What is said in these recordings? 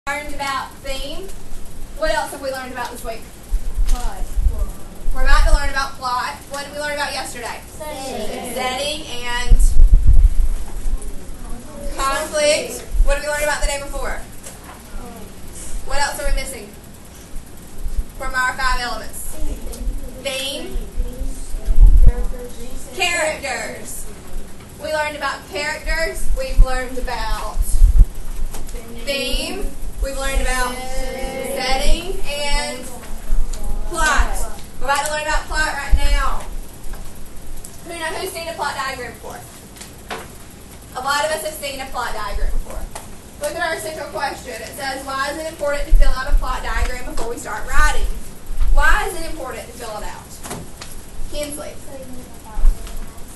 Learned about theme. What else have we learned about this week? Plot. We're about to learn about plot. What did we learn about yesterday? Setting and conflict. What did we learn about the day before? What else are we missing from our 5 elements? Theme. Characters. We learned about characters. We've learned about theme. We've learned about setting and plot. We're about to learn about plot right now. Who's seen a plot diagram before? A lot of us have seen a plot diagram before. Look at our central question. It says, why is it important to fill out a plot diagram before we start writing? Why is it important to fill it out? Kinsley.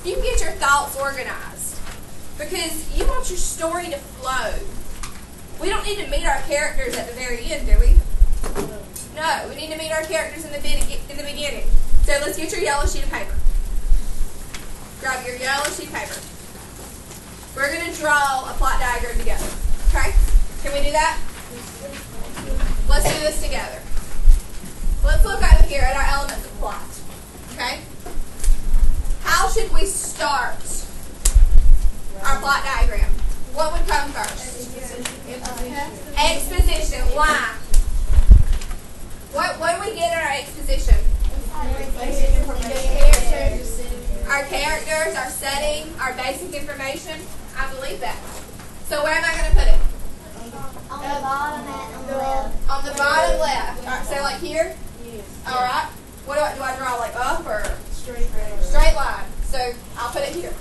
You can get your thoughts organized because you want your story to flow. We don't need to meet our characters at the very end, do we? No, we need to meet our characters in the beginning. So let's get your yellow sheet of paper. Grab your yellow sheet of paper. We're going to draw a plot diagram together. Okay? Can we do that? Let's do this together. Let's look over here at our elements of plot. Okay? How should we start our plot diagram? What would come first? Exposition. Why? What do we get in our exposition? Our characters, our setting, our basic information. I believe that. So where am I going to put it? On the bottom and on the left. On the bottom left. All right, so like here? All right. What do I draw, like up or? Straight line. So I'll put it here.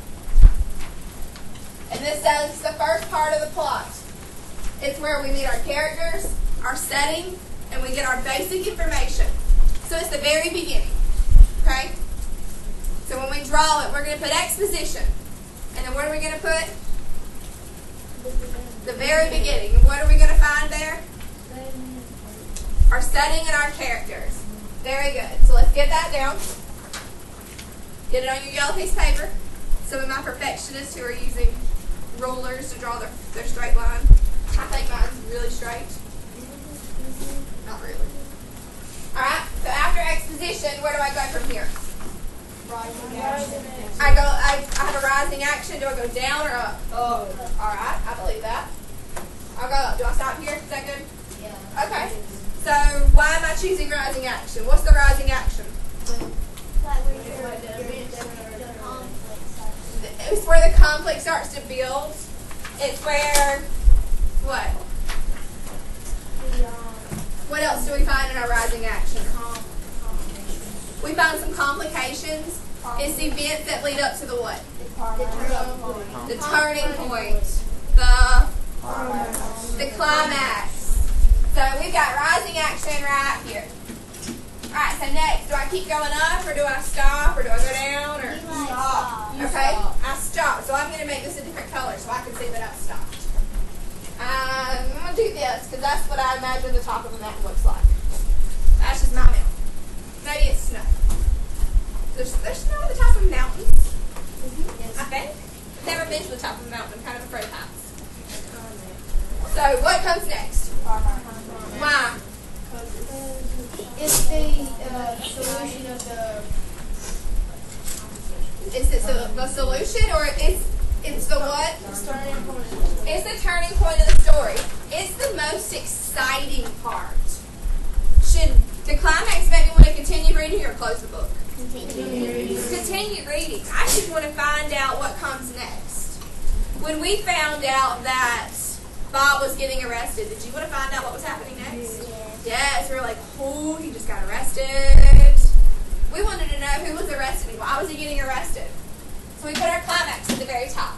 And this says the first part of the plot. It's where we meet our characters, our setting, and we get our basic information. So it's the very beginning. Okay? So when we draw it, we're going to put exposition. And then what are we going to put? The very beginning. And what are we going to find there? Our setting and our characters. Very good. So let's get that down. Get it on your yellow piece of paper. Some of my perfectionists who are using rulers to draw their straight line. I think mine's really straight. Not really. Alright, so after exposition, where do I go from here? Rising action. I have a rising action. Do I go down or up? Alright, I believe that. I'll go up. Do I stop here? Is that good? Yeah. Okay. So why am I choosing rising action? What's the rising action? It's where the conflict starts to build. It's where, what? What else do we find in our rising action? We find some complications. It's the events that lead up to the what? The turning point. The climax. So we've got rising action right here. Alright, so next, do I keep going up or do I stop or do I go down? Or Stop. Okay, I stopped. So I'm going to make this a different color so I can see that I've stopped. I'm going to do this because that's what I imagine the top of a mountain looks like. That's just my mountain. Maybe it's snow. There's snow at the top of mountains. I think. I've never been to the top of a mountain. I'm kind of afraid of heights. So what comes next? Why? It's the solution of the... Is it the solution or it's the what? It's It's the turning point of the story. It's the most exciting part. Should the climax make me want to continue reading or close the book? Continue reading. I just want to find out what comes next. When we found out that Bob was getting arrested, did you want to find out what was happening next? Yes, we were like, oh, he just got arrested. We wanted to know who was arrested and why was he getting arrested. So we put our climax at the very top.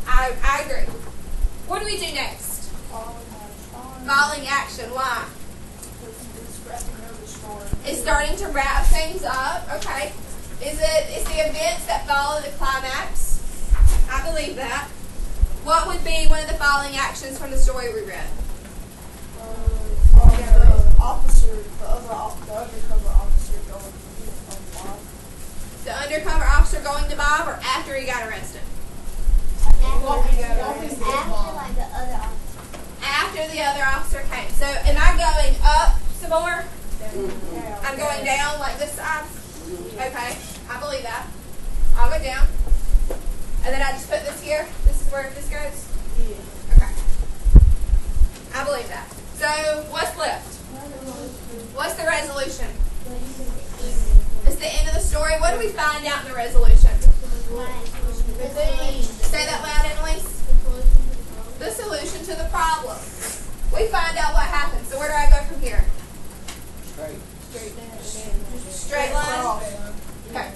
I agree. What do we do next? Following action. Why? It's starting to wrap things up. Okay. It's the events that follow the climax. I believe that. What would be one of the following actions from the story we read? The undercover officer going to Bob or after he got arrested? After like the other officer. After after the other officer came. So am I going up some more? I'm going down like this side? Okay, I believe that. I'll go down. And then I just put this here. This is where this goes? Okay. I believe that. So what's left? What's the resolution? It's the end of the story. What do we find out in the resolution? Say that loud, Annalise. The solution to the problem. We find out what happened. So where do I go from here? Straight line? Okay.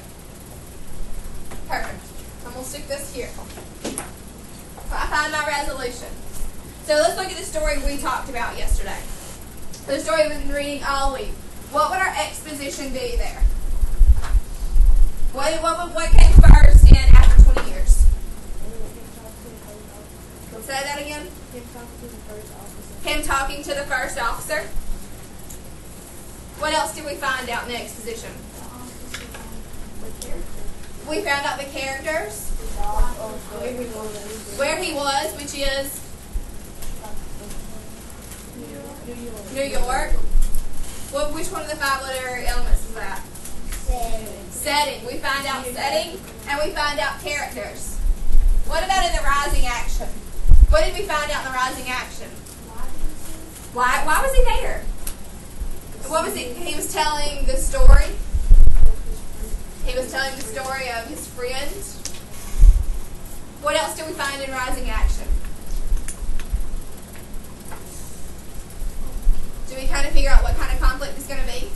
Perfect. I'm going to stick this here. So I find my resolution. So let's look at the story we talked about yesterday. The story we've been reading all week. What would our exposition be there? What came first in after 20 years? Say that again. Him talking to the first officer. What else did we find out in the exposition? We found out the characters. Where he was, which is New York. Well, which one of the 5 literary elements is that? Setting. We find out setting, and we find out characters. What about in the rising action? What did we find out in the rising action? Why was he there? What was he? He was telling the story. He was telling the story of his friend. What else do we find in rising action? Do we kind of figure out what kind of conflict it's going to be?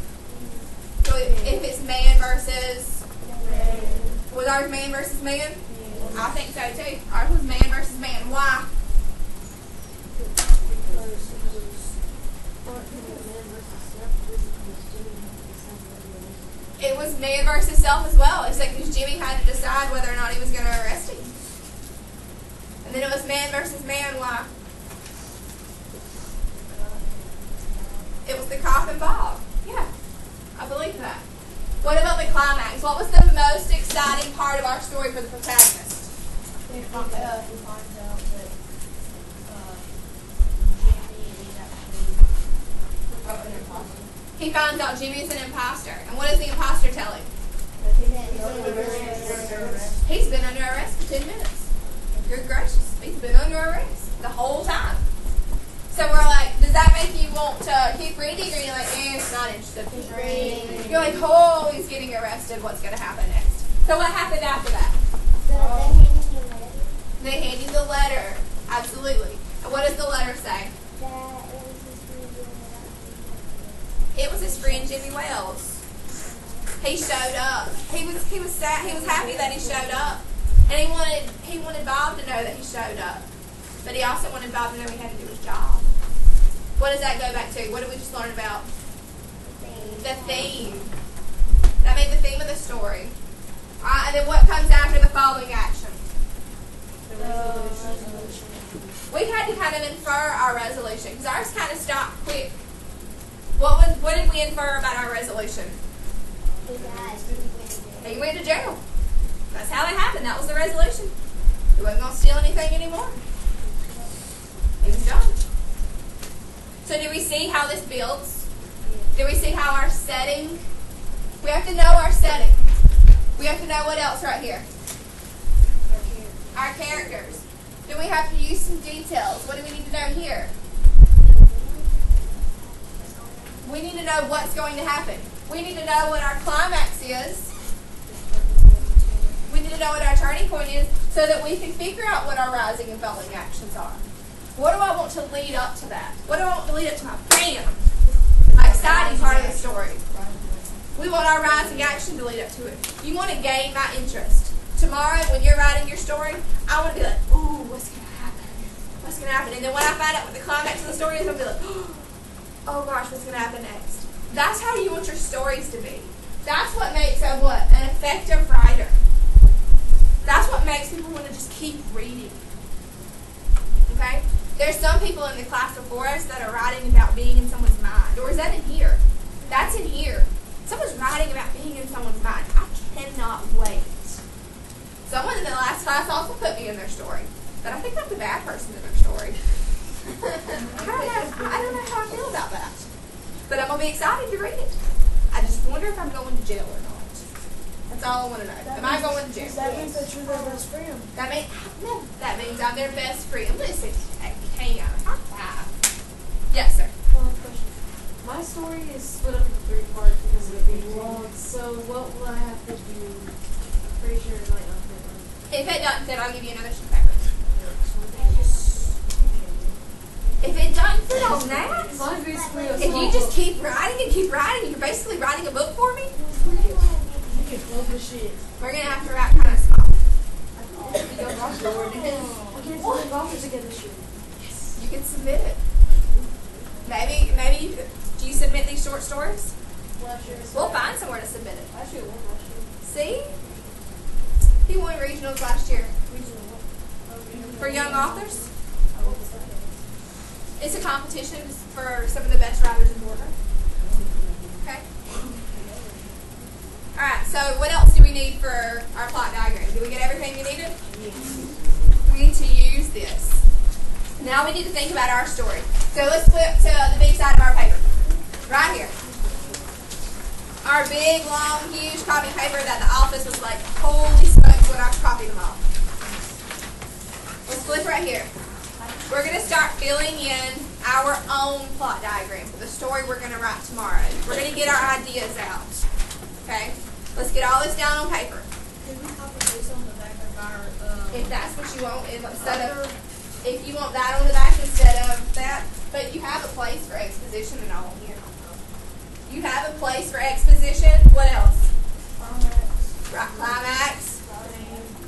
So if it's man versus... Was ours man versus man? I think so too. Ours was man versus man. Why? It was man versus self as well. It's like because Jimmy had to decide whether or not he was going to arrest him. And then it was man versus man. Why? It was the cop and Bob. Yeah, I believe that. What about the climax? What was the most exciting part of our story for the protagonist? He finds out that Jimmy is actually an imposter. He finds out Jimmy is an imposter. And what does the imposter tell him? He's been under arrest for 10 minutes. Good gracious. He's been under arrest the whole time. So we're like, does that make you want to keep reading? Or you're like, it's not interested. Keep reading. You're like, oh, he's getting arrested. What's going to happen next? So what happened after that? They hand you the letter. Absolutely. And what does the letter say? It was his friend Jimmy Wells. He showed up. He was sad. He was happy that he showed up, and he wanted Bob to know that he showed up, but he also wanted Bob to know he had to do his job. What does that go back to? What did we just learn about? The theme. That made the theme of the story. All right, and then what comes after the following action? We had to kind of infer our resolution because ours kind of stopped quick. What did we infer about our resolution? He went to jail. That's how it happened. That was the resolution. He wasn't going to steal anything anymore. He was done. So do we see how this builds? Do we see how our setting? We have to know our setting. We have to know what else right here? Our characters. Do we have to use some details? What do we need to know here? We need to know what's going to happen. We need to know what our climax is. We need to know what our turning point is so that we can figure out what our rising and falling actions are. What do I want to lead up to that? What do I want to lead up to my bam? My exciting part of the story. We want our rising action to lead up to it. You want to gain my interest. Tomorrow when you're writing your story, I want to be like, ooh, what's going to happen? What's going to happen? And then when I find out what the climax of the story is, I'll be like, oh gosh, what's going to happen next? That's how you want your stories to be. That's what makes a what? An effective writer. That's what makes people want to just keep reading. Okay? There's some people in the class before us that are writing about being in someone's mind. Or is that in here? That's in here. Someone's writing about being in someone's mind. I cannot wait. Someone in the last class also put me in their story. But I think I'm the bad person in their story. I don't know how I feel about that. But I'm going to be excited to read it. I just wonder if I'm going to jail or not. That's all I want to know. Am I going to jail? That means that you're their best friend. That means I'm their best friend. Listen, hang on. High five. Yes, sir. One question. My story is split up into 3 parts because of it being long. So what will I have to do? Pretty sure it might not fit. If it doesn't fit, I'll give you another sheet of paper. If it doesn't fit on that, Mine's basically a if you just keep writing, you're basically writing a book for me. You can close the shit. We're going to have to write kind of small. I can't put the golfers again this year. You can submit it. Maybe, do you submit these short stories? Last year. We'll find somewhere to submit it. Actually, it won last year. See? He won regionals last year. For young authors? It's a competition for some of the best writers in Georgia. Okay? Alright, so what else do we need for our plot diagram? Did we get everything we needed? We need to use this. Now we need to think about our story. So let's flip to the big side of our paper. Right here. Our big, long, huge copy paper that the office was like, holy smokes, when I copied them all. Let's flip right here. We're going to start filling in our own plot diagram for the story we're going to write tomorrow. We're going to get our ideas out. Okay? Let's get all this down on paper. Can we copy this on the back of our, If that's what you want, if you want that on the back instead of that, but you have a place for exposition and all here. You have a place for exposition. What else? Climax.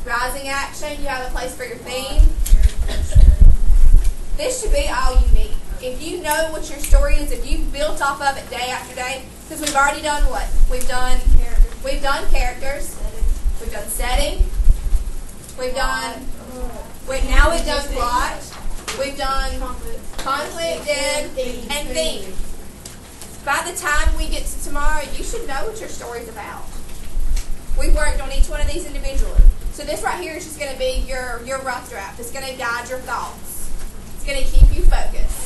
Rising action. You have a place for your theme. This should be all you need. If you know what your story is, if you've built off of it day after day, because we've already done what? We've done characters. We've done setting. Now we've done plot. We've done conflict and theme. By the time we get to tomorrow, you should know what your story's about. We've worked on each one of these individually. So this right here is just going to be your rough draft. It's going to guide your thoughts. It's going to keep you focused.